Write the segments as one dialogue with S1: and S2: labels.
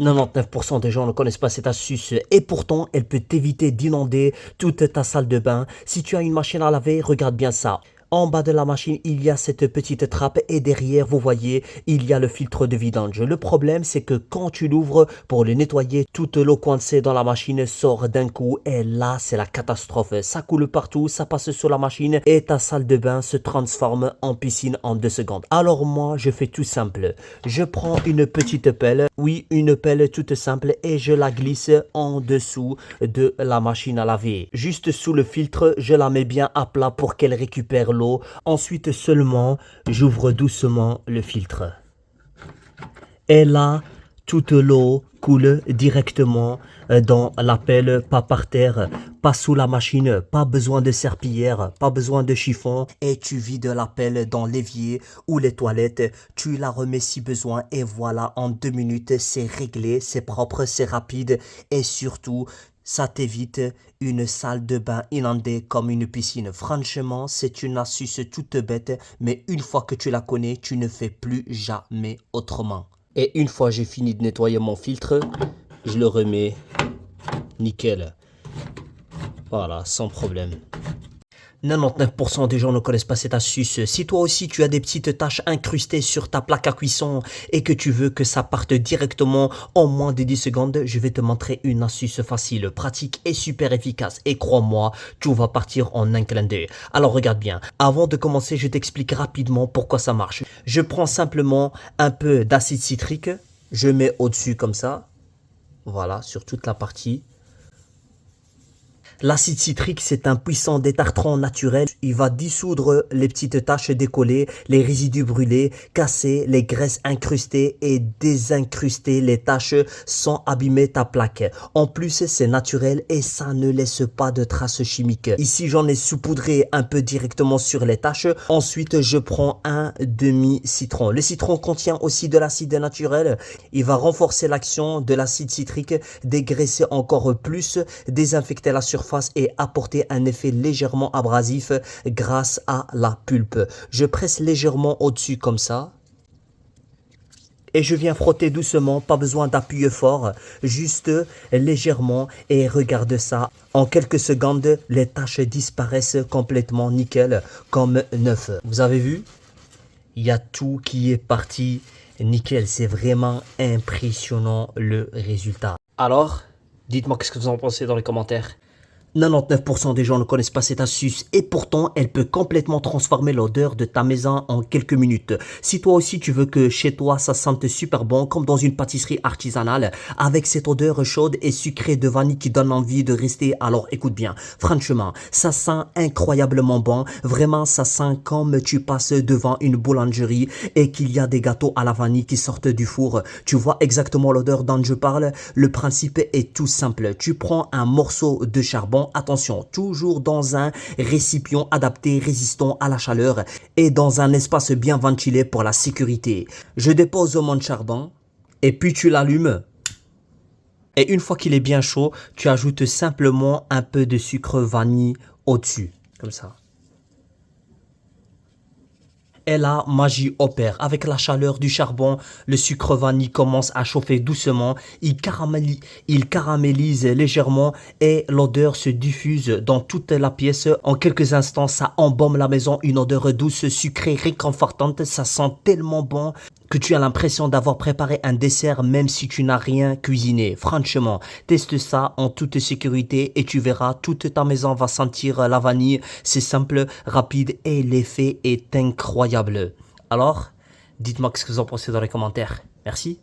S1: 99% des gens ne connaissent pas cette astuce et pourtant elle peut t'éviter d'inonder toute ta salle de bain. Si tu as une machine à laver, regarde bien ça. En bas de la machine, il y a cette petite trappe et derrière, vous voyez, il y a le filtre de vidange. Le problème, c'est que quand tu l'ouvres pour le nettoyer, toute l'eau coincée dans la machine sort d'un coup et là, c'est la catastrophe. Ça coule partout, ça passe sur la machine et ta salle de bain se transforme en piscine en 2 secondes. Alors moi, je fais tout simple. Je prends une petite pelle, oui, une pelle toute simple et je la glisse en dessous de la machine à laver. Juste sous le filtre, je la mets bien à plat pour qu'elle récupère l'eau. Ensuite seulement, j'ouvre doucement le filtre. Et là, toute l'eau coule directement dans la pelle, pas par terre, pas sous la machine, pas besoin de serpillière, pas besoin de chiffon. Et tu vides la pelle dans l'évier ou les toilettes, tu la remets si besoin et voilà, en 2 minutes, c'est réglé, c'est propre, c'est rapide et surtout, ça t'évite une salle de bain inondée comme une piscine. Franchement, c'est une astuce toute bête, mais une fois que tu la connais, tu ne fais plus jamais autrement. Et une fois j'ai fini de nettoyer mon filtre, je le remets nickel. Voilà, sans problème. 99% des gens ne connaissent pas cette astuce. Si toi aussi tu as des petites taches incrustées sur ta plaque à cuisson et que tu veux que ça parte directement en moins de 10 secondes, je vais te montrer une astuce facile, pratique et super efficace. Et crois-moi, tout va partir en un clin d'œil. Alors regarde bien, avant de commencer, je t'explique rapidement pourquoi ça marche. Je prends simplement un peu d'acide citrique, je mets au-dessus comme ça, voilà, sur toute la partie. L'acide citrique, c'est un puissant détartrant naturel. Il va dissoudre les petites taches décollées, les résidus brûlés, casser les graisses incrustées et désincruster les taches sans abîmer ta plaque. En plus, c'est naturel et ça ne laisse pas de traces chimiques. Ici, j'en ai saupoudré un peu directement sur les taches. Ensuite, je prends un demi-citron. Le citron contient aussi de l'acide naturel. Il va renforcer l'action de l'acide citrique, dégraisser encore plus, désinfecter la surface et apporter un effet légèrement abrasif grâce à la pulpe. Je presse légèrement au-dessus comme ça. Et je viens frotter doucement, pas besoin d'appuyer fort, juste légèrement et regarde ça. En quelques secondes, les taches disparaissent complètement nickel comme neuf. Vous avez vu? Il y a tout qui est parti nickel. C'est vraiment impressionnant le résultat. Alors, dites-moi qu'est-ce que vous en pensez dans les commentaires. 99% des gens ne connaissent pas cette astuce et pourtant elle peut complètement transformer l'odeur de ta maison en quelques minutes. Si toi aussi tu veux que chez toi ça sente super bon comme dans une pâtisserie artisanale avec cette odeur chaude et sucrée de vanille qui donne envie de rester, alors écoute bien, franchement ça sent incroyablement bon, vraiment ça sent comme tu passes devant une boulangerie et qu'il y a des gâteaux à la vanille qui sortent du four. Tu vois exactement l'odeur dont je parle. Le principe est tout simple, tu prends un morceau de charbon. Attention, toujours dans un récipient adapté, résistant à la chaleur et dans un espace bien ventilé pour la sécurité. Je dépose mon charbon et puis tu l'allumes. Et une fois qu'il est bien chaud, tu ajoutes simplement un peu de sucre vanille au-dessus, comme ça. Et la magie opère. Avec la chaleur du charbon, le sucre vanille commence à chauffer doucement. Il caramélise légèrement et l'odeur se diffuse dans toute la pièce. En quelques instants, ça embaume la maison. Une odeur douce, sucrée, réconfortante. Ça sent tellement bon que tu as l'impression d'avoir préparé un dessert même si tu n'as rien cuisiné. Franchement, teste ça en toute sécurité et tu verras, toute ta maison va sentir la vanille. C'est simple, rapide et l'effet est incroyable. Alors, dites-moi ce que vous en pensez dans les commentaires. Merci,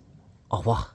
S1: au revoir.